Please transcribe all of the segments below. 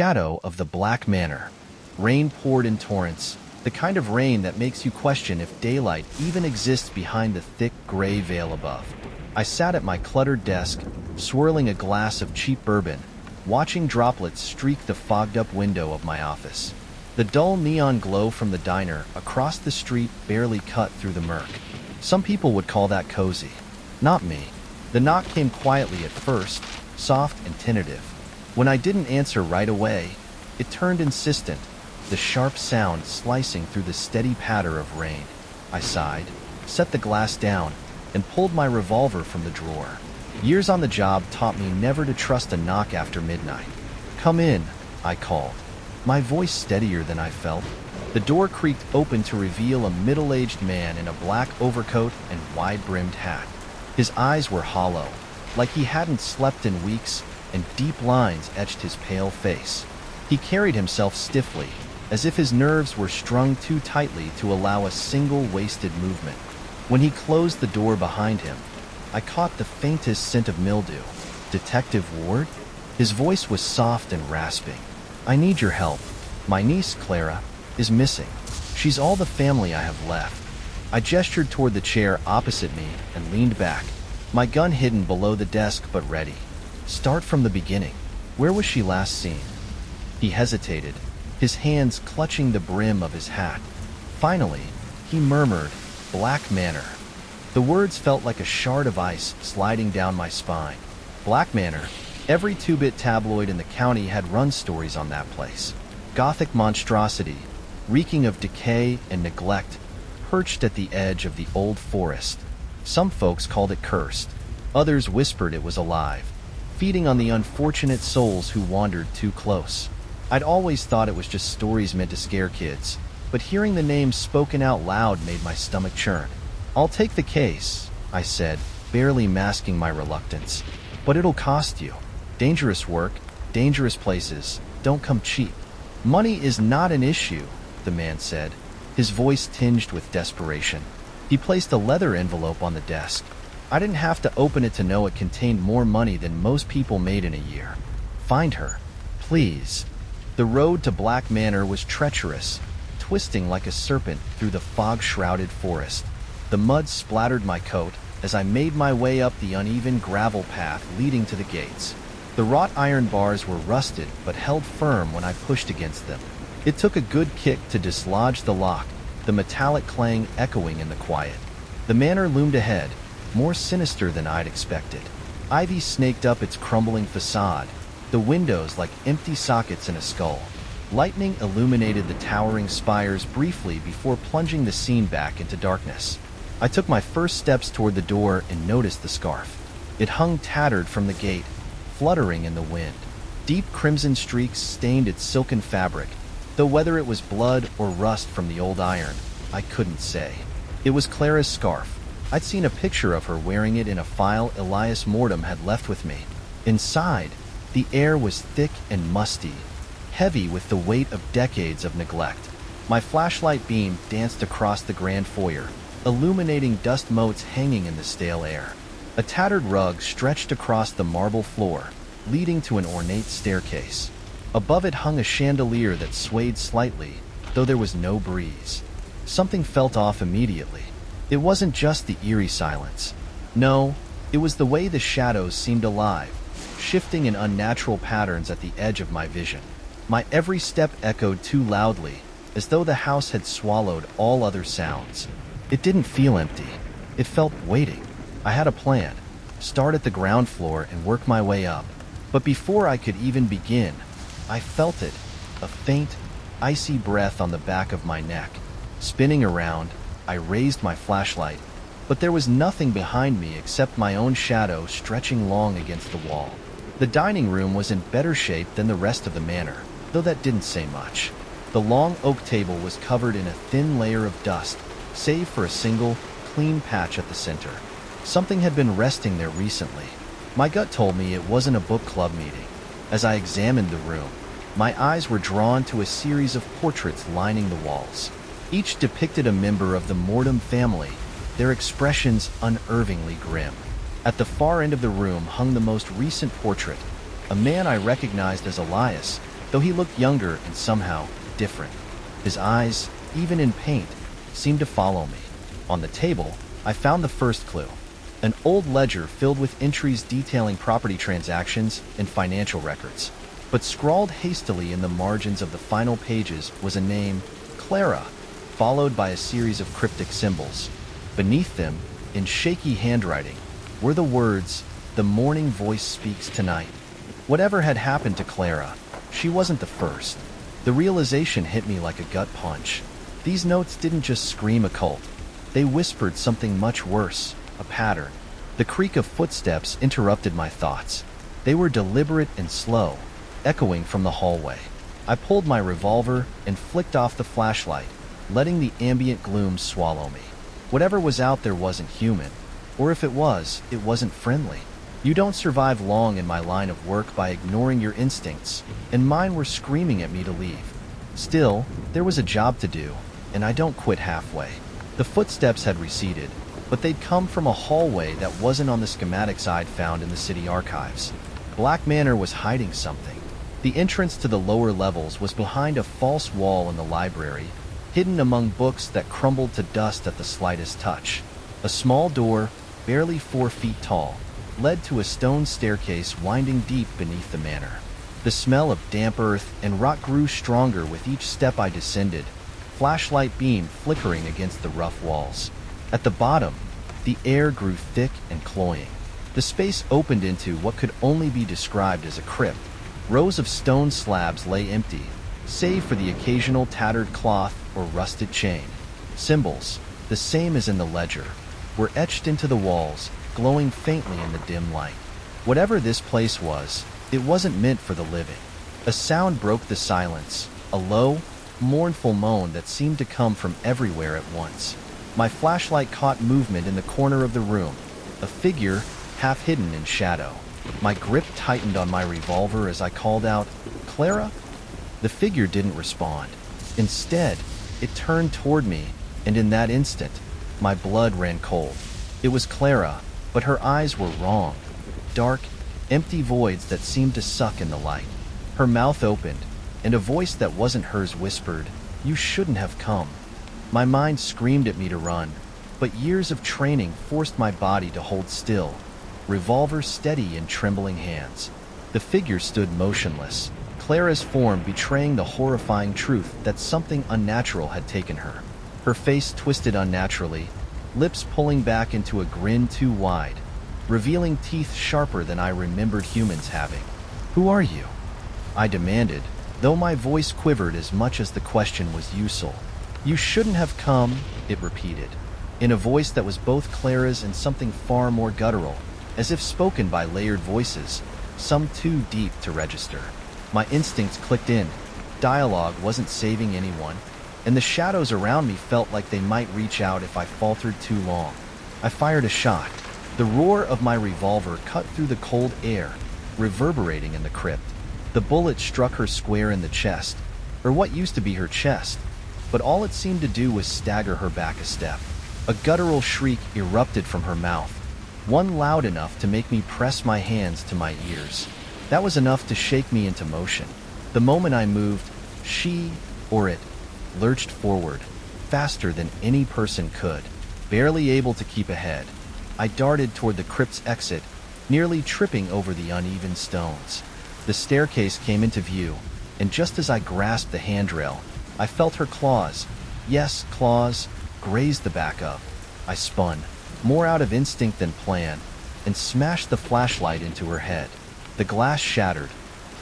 shadow of the Black Manor. Rain poured in torrents, the kind of rain that makes you question if daylight even exists behind the thick gray veil above. I sat at my cluttered desk, swirling a glass of cheap bourbon, watching droplets streak the fogged-up window of my office. The dull neon glow from the diner across the street barely cut through the murk. Some people would call that cozy. Not me. The knock came quietly at first, soft and tentative. When I didn't answer right away, it turned insistent, the sharp sound slicing through the steady patter of rain. I sighed, set the glass down, and pulled my revolver from the drawer. Years on the job taught me never to trust a knock after midnight. "Come in," I called, my voice steadier than I felt. The door creaked open to reveal a middle-aged man in a black overcoat and wide-brimmed hat. His eyes were hollow, like he hadn't slept in weeks, and deep lines etched his pale face. He carried himself stiffly, as if his nerves were strung too tightly to allow a single wasted movement. When he closed the door behind him, I caught the faintest scent of mildew. "Detective Ward?" His voice was soft and rasping. "I need your help. My niece, Clara, is missing. She's all the family I have left." I gestured toward the chair opposite me and leaned back, my gun hidden below the desk but ready. "Start from the beginning. Where was she last seen?" He hesitated, his hands clutching the brim of his hat. Finally, he murmured, "Black Manor." The words felt like a shard of ice sliding down my spine. Black Manor. Every two-bit tabloid in the county had run stories on that place. Gothic monstrosity, reeking of decay and neglect, perched at the edge of the old forest. Some folks called it cursed. Others whispered it was alive, feeding on the unfortunate souls who wandered too close. I'd always thought it was just stories meant to scare kids, but hearing the name spoken out loud made my stomach churn. "I'll take the case," I said, barely masking my reluctance. "But it'll cost you. Dangerous work, dangerous places, don't come cheap." "Money is not an issue," the man said, his voice tinged with desperation. He placed a leather envelope on the desk. I didn't have to open it to know it contained more money than most people made in a year. "Find her, please." The road to Black Manor was treacherous, twisting like a serpent through the fog-shrouded forest. The mud splattered my coat as I made my way up the uneven gravel path leading to the gates. The wrought iron bars were rusted but held firm when I pushed against them. It took a good kick to dislodge the lock, the metallic clang echoing in the quiet. The manor loomed ahead, more sinister than I'd expected. Ivy snaked up its crumbling facade, the windows like empty sockets in a skull. Lightning illuminated the towering spires briefly before plunging the scene back into darkness. I took my first steps toward the door and noticed the scarf. It hung tattered from the gate, fluttering in the wind. Deep crimson streaks stained its silken fabric, though whether it was blood or rust from the old iron, I couldn't say. It was Clara's scarf. I'd seen a picture of her wearing it in a file Elias Mortem had left with me. Inside, the air was thick and musty, heavy with the weight of decades of neglect. My flashlight beam danced across the grand foyer, illuminating dust motes hanging in the stale air. A tattered rug stretched across the marble floor, leading to an ornate staircase. Above it hung a chandelier that swayed slightly, though there was no breeze. Something felt off immediately. It wasn't just the eerie silence. No, it was the way the shadows seemed alive, shifting in unnatural patterns at the edge of my vision. My every step echoed too loudly, as though the house had swallowed all other sounds. It didn't feel empty. It felt waiting. I had a plan. Start at the ground floor and work my way up. But before I could even begin, I felt it, a faint, icy breath on the back of my neck. Spinning around, I raised my flashlight, but there was nothing behind me except my own shadow stretching long against the wall. The dining room was in better shape than the rest of the manor, though that didn't say much. The long oak table was covered in a thin layer of dust, save for a single, clean patch at the center. Something had been resting there recently. My gut told me it wasn't a book club meeting. As I examined the room, my eyes were drawn to a series of portraits lining the walls. Each depicted a member of the Mortem family, their expressions unnervingly grim. At the far end of the room hung the most recent portrait, a man I recognized as Elias, though he looked younger and somehow different. His eyes, even in paint, seemed to follow me. On the table, I found the first clue. An old ledger filled with entries detailing property transactions and financial records. But scrawled hastily in the margins of the final pages was a name, Clara, followed by a series of cryptic symbols. Beneath them, in shaky handwriting, were the words, "The morning voice speaks tonight." Whatever had happened to Clara, she wasn't the first. The realization hit me like a gut punch. These notes didn't just scream occult. They whispered something much worse, a pattern. The creak of footsteps interrupted my thoughts. They were deliberate and slow, echoing from the hallway. I pulled my revolver and flicked off the flashlight, letting the ambient gloom swallow me. Whatever was out there wasn't human, or if it was, it wasn't friendly. You don't survive long in my line of work by ignoring your instincts, and mine were screaming at me to leave. Still, there was a job to do, and I don't quit halfway. The footsteps had receded, but they'd come from a hallway that wasn't on the schematics I'd found in the city archives. Black Manor was hiding something. The entrance to the lower levels was behind a false wall in the library, hidden among books that crumbled to dust at the slightest touch. A small door, barely 4 feet tall, led to a stone staircase winding deep beneath the manor. The smell of damp earth and rot grew stronger with each step I descended, flashlight beam flickering against the rough walls. At the bottom, the air grew thick and cloying. The space opened into what could only be described as a crypt. Rows of stone slabs lay empty, save for the occasional tattered cloth or rusted chain. Symbols, the same as in the ledger, were etched into the walls, glowing faintly in the dim light. Whatever this place was, it wasn't meant for the living. A sound broke the silence, a low, mournful moan that seemed to come from everywhere at once. My flashlight caught movement in the corner of the room, a figure half hidden in shadow. My grip tightened on my revolver as I called out, "Clara?" The figure didn't respond. Instead, it turned toward me, and in that instant, my blood ran cold. It was Clara, but her eyes were wrong. Dark, empty voids that seemed to suck in the light. Her mouth opened, and a voice that wasn't hers whispered, "You shouldn't have come." My mind screamed at me to run, but years of training forced my body to hold still, revolver steady in trembling hands. The figure stood motionless, Clara's form betraying the horrifying truth that something unnatural had taken her. Her face twisted unnaturally, lips pulling back into a grin too wide, revealing teeth sharper than I remembered humans having. "Who are you?" I demanded, though my voice quivered as much as the question was useful. "You shouldn't have come," it repeated, in a voice that was both Clara's and something far more guttural, as if spoken by layered voices, some too deep to register. My instincts clicked in. Dialogue wasn't saving anyone, and the shadows around me felt like they might reach out if I faltered too long. I fired a shot. The roar of my revolver cut through the cold air, reverberating in the crypt. The bullet struck her square in the chest, or what used to be her chest, but all it seemed to do was stagger her back a step. A guttural shriek erupted from her mouth, one loud enough to make me press my hands to my ears. That was enough to shake me into motion. The moment I moved, she, or it, lurched forward, faster than any person could, barely able to keep ahead. I darted toward the crypt's exit, nearly tripping over the uneven stones. The staircase came into view, and just as I grasped the handrail, I felt her claws, yes, claws, graze the back up. I spun, more out of instinct than plan, and smashed the flashlight into her head. The glass shattered,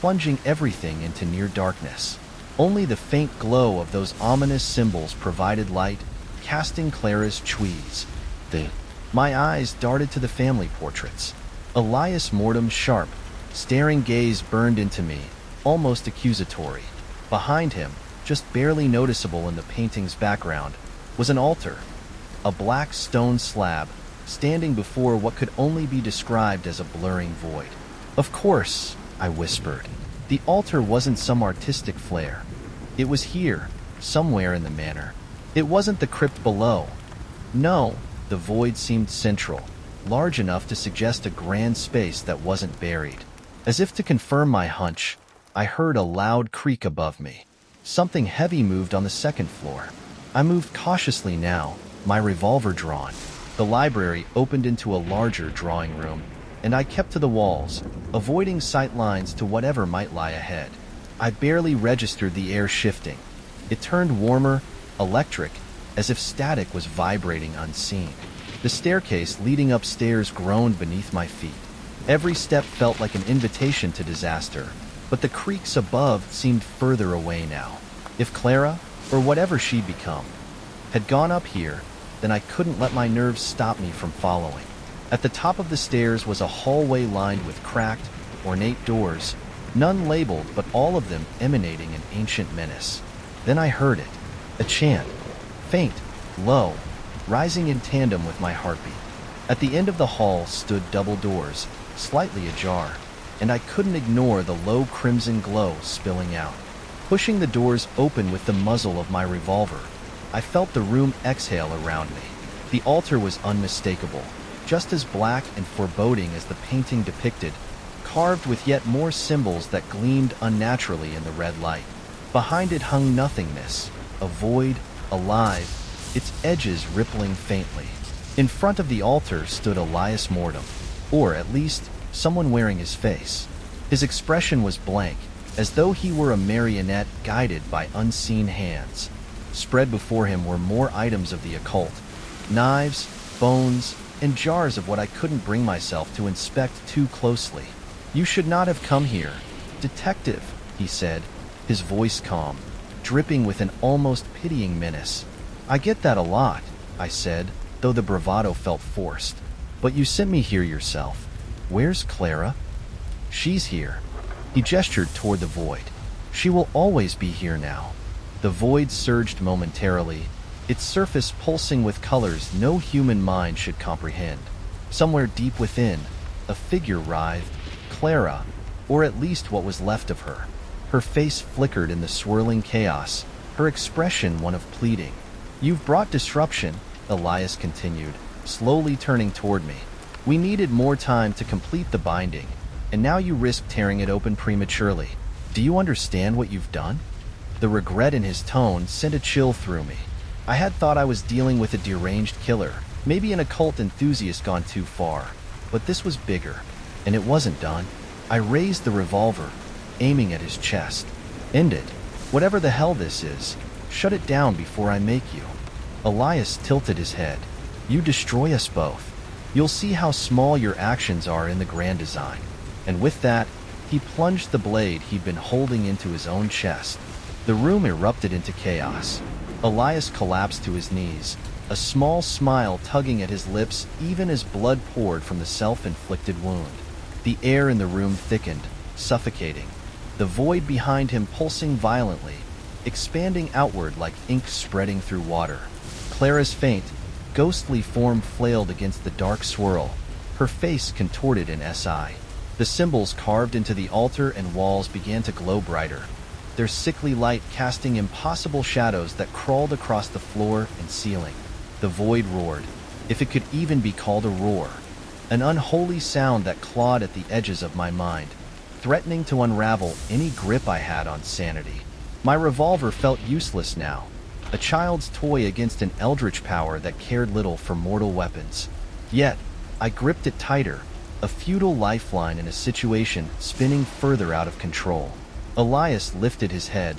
plunging everything into near darkness. Only the faint glow of those ominous symbols provided light, casting Clara's tweeds. My eyes darted to the family portraits. Elias Mortem's sharp, staring gaze burned into me, almost accusatory. Behind him, just barely noticeable in the painting's background, was an altar, a black stone slab, standing before what could only be described as a blurring void. "Of course," I whispered. The altar wasn't some artistic flair. It was here, somewhere in the manor. It wasn't the crypt below. No, the void seemed central, large enough to suggest a grand space that wasn't buried. As if to confirm my hunch, I heard a loud creak above me. Something heavy moved on the second floor. I moved cautiously now, my revolver drawn. The library opened into a larger drawing room, and I kept to the walls, avoiding sight lines to whatever might lie ahead. I barely registered the air shifting. It turned warmer, electric, as if static was vibrating unseen. The staircase leading upstairs groaned beneath my feet. Every step felt like an invitation to disaster, but the creaks above seemed further away now. If Clara, or whatever she'd become, had gone up here, then I couldn't let my nerves stop me from following. At the top of the stairs was a hallway lined with cracked, ornate doors, none labeled but all of them emanating an ancient menace. Then I heard it, a chant, faint, low, rising in tandem with my heartbeat. At the end of the hall stood double doors, slightly ajar, and I couldn't ignore the low crimson glow spilling out. Pushing the doors open with the muzzle of my revolver, I felt the room exhale around me. The altar was unmistakable, just as black and foreboding as the painting depicted, carved with yet more symbols that gleamed unnaturally in the red light. Behind it hung nothingness, a void, alive, its edges rippling faintly. In front of the altar stood Elias Mortem, or at least someone wearing his face. His expression was blank, as though he were a marionette guided by unseen hands. Spread before him were more items of the occult, knives, bones, and jars of what I couldn't bring myself to inspect too closely. "You should not have come here, detective," he said, his voice calm, dripping with an almost pitying menace. "I get that a lot," I said, though the bravado felt forced. "But you sent me here yourself. Where's Clara?" "She's here." He gestured toward the void. "She will always be here now." The void surged momentarily, its surface pulsing with colors no human mind should comprehend. Somewhere deep within, a figure writhed, Clara, or at least what was left of her. Her face flickered in the swirling chaos, her expression one of pleading. "You've brought disruption," Elias continued, slowly turning toward me. "We needed more time to complete the binding, and now you risk tearing it open prematurely. Do you understand what you've done?" The regret in his tone sent a chill through me. I had thought I was dealing with a deranged killer, maybe an occult enthusiast gone too far, but this was bigger, and it wasn't done. I raised the revolver, aiming at his chest. "End it. Whatever the hell this is, shut it down before I make you." Elias tilted his head. "You destroy us both. You'll see how small your actions are in the grand design." And with that, he plunged the blade he'd been holding into his own chest. The room erupted into chaos. Elias collapsed to his knees, a small smile tugging at his lips even as blood poured from the self-inflicted wound. The air in the room thickened, suffocating, the void behind him pulsing violently, expanding outward like ink spreading through water. Clara's faint, ghostly form flailed against the dark swirl, her face contorted in SI. The symbols carved into the altar and walls began to glow brighter, their sickly light casting impossible shadows that crawled across the floor and ceiling. The void roared, if it could even be called a roar, an unholy sound that clawed at the edges of my mind, threatening to unravel any grip I had on sanity. My revolver felt useless now, a child's toy against an eldritch power that cared little for mortal weapons. Yet, I gripped it tighter, a futile lifeline in a situation spinning further out of control. Elias lifted his head,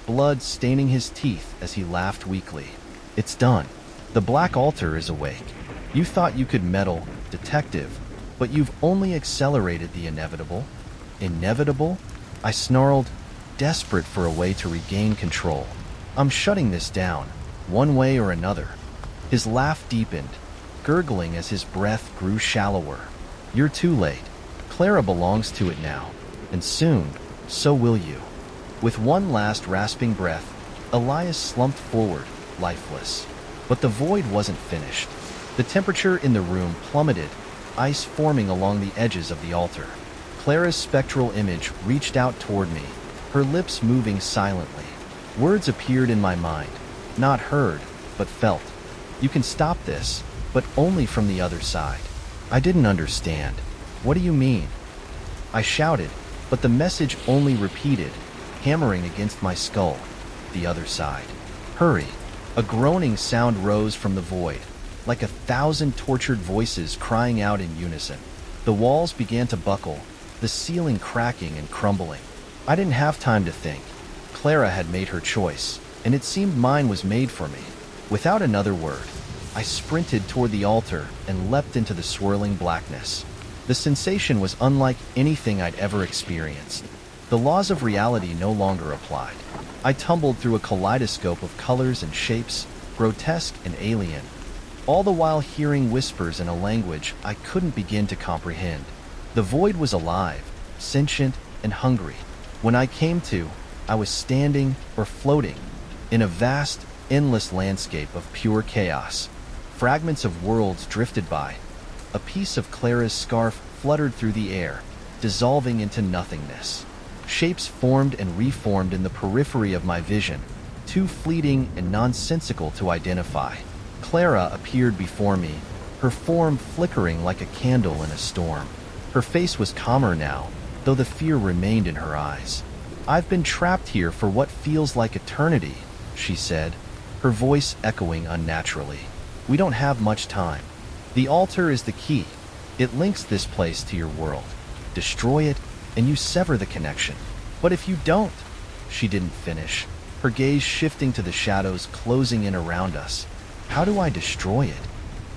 blood staining his teeth as he laughed weakly. "It's done. The Black Altar is awake. You thought you could meddle, detective, but you've only accelerated the inevitable." "Inevitable?" I snarled, desperate for a way to regain control. "I'm shutting this down, one way or another." His laugh deepened, gurgling as his breath grew shallower. "You're too late. Clara belongs to it now, and soon, so will you." With one last rasping breath, Elias slumped forward, lifeless. But the void wasn't finished. The temperature in the room plummeted, ice forming along the edges of the altar. Clara's spectral image reached out toward me, her lips moving silently. Words appeared in my mind, not heard, but felt. "You can stop this, but only from the other side." I didn't understand. "What do you mean?" I shouted, but the message only repeated, hammering against my skull. The other side. Hurry. A groaning sound rose from the void, like 1,000 tortured voices crying out in unison. The walls began to buckle, the ceiling cracking and crumbling. I didn't have time to think. Clara had made her choice, and it seemed mine was made for me. Without another word, I sprinted toward the altar and leapt into the swirling blackness. The sensation was unlike anything I'd ever experienced. The laws of reality no longer applied. I tumbled through a kaleidoscope of colors and shapes, grotesque and alien, all the while hearing whispers in a language I couldn't begin to comprehend. The void was alive, sentient, and hungry. When I came to, I was standing or floating in a vast, endless landscape of pure chaos. Fragments of worlds drifted by. A piece of Clara's scarf fluttered through the air, dissolving into nothingness. Shapes formed and reformed in the periphery of my vision, too fleeting and nonsensical to identify. Clara appeared before me, her form flickering like a candle in a storm. Her face was calmer now, though the fear remained in her eyes. "I've been trapped here for what feels like eternity," she said, her voice echoing unnaturally. "We don't have much time. The altar is the key. It links this place to your world. Destroy it, and you sever the connection. But if you don't—" She didn't finish, her gaze shifting to the shadows closing in around us. "How do I destroy it?"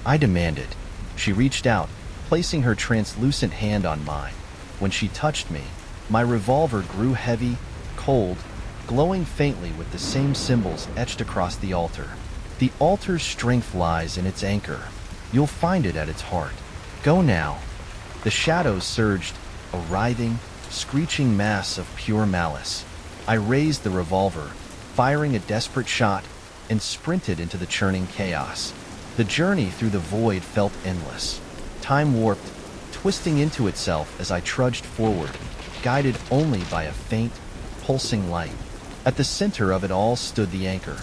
I demanded. She reached out, placing her translucent hand on mine. When she touched me, my revolver grew heavy, cold, glowing faintly with the same symbols etched across the altar. "The altar's strength lies in its anchor. You'll find it at its heart. Go now." The shadows surged, a writhing, screeching mass of pure malice. I raised the revolver, firing a desperate shot, and sprinted into the churning chaos. The journey through the void felt endless. Time warped, twisting into itself as I trudged forward, guided only by a faint, pulsing light. At the center of it all stood the anchor,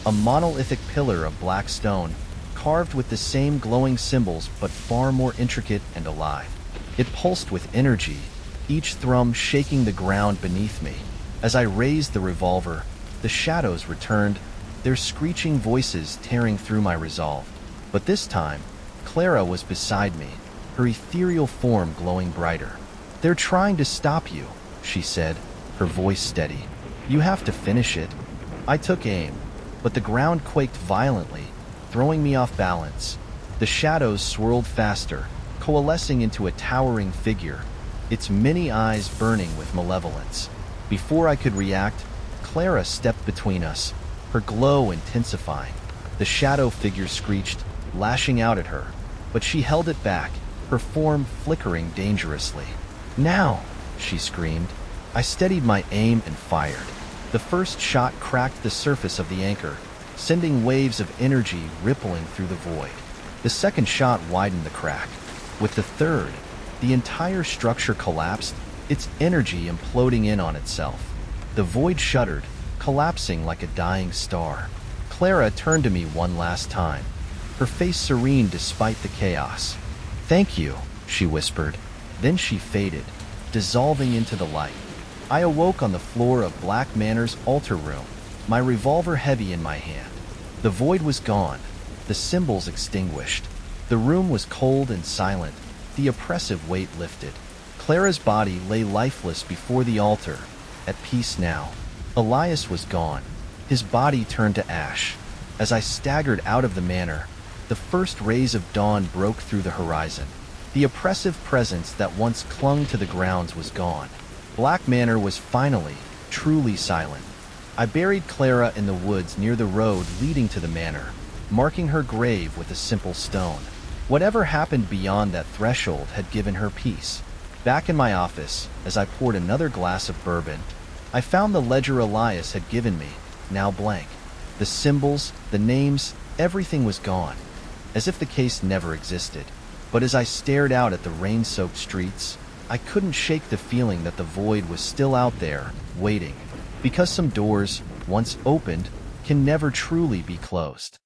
a monolithic pillar of black stone, carved with the same glowing symbols but far more intricate and alive. It pulsed with energy, each thrum shaking the ground beneath me. As I raised the revolver, the shadows returned, their screeching voices tearing through my resolve. But this time, Clara was beside me, her ethereal form glowing brighter. "They're trying to stop you," she said, her voice steady. "You have to finish it." I took aim, but the ground quaked violently, throwing me off balance. The shadows swirled faster, coalescing into a towering figure, its many eyes burning with malevolence. Before I could react, Clara stepped between us, her glow intensifying. The shadow figure screeched, lashing out at her, but she held it back, her form flickering dangerously. "Now!" she screamed. I steadied my aim and fired. The first shot cracked the surface of the anchor, sending waves of energy rippling through the void. The second shot widened the crack. With the third, the entire structure collapsed, its energy imploding in on itself. The void shuddered, collapsing like a dying star. Clara turned to me one last time, her face serene despite the chaos. "Thank you," she whispered. Then she faded, dissolving into the light. I awoke on the floor of Black Manor's altar room, my revolver heavy in my hand. The void was gone, the symbols extinguished. The room was cold and silent, the oppressive weight lifted. Clara's body lay lifeless before the altar, at peace now. Elias was gone, his body turned to ash. As I staggered out of the manor, the first rays of dawn broke through the horizon. The oppressive presence that once clung to the grounds was gone. Black Manor was finally, truly silent. I buried Clara in the woods near the road leading to the manor, marking her grave with a simple stone. Whatever happened beyond that threshold had given her peace. Back in my office, as I poured another glass of bourbon, I found the ledger Elias had given me, now blank. The symbols, the names, everything was gone, as if the case never existed. But as I stared out at the rain-soaked streets, I couldn't shake the feeling that the void was still out there, waiting. Because some doors, once opened, can never truly be closed.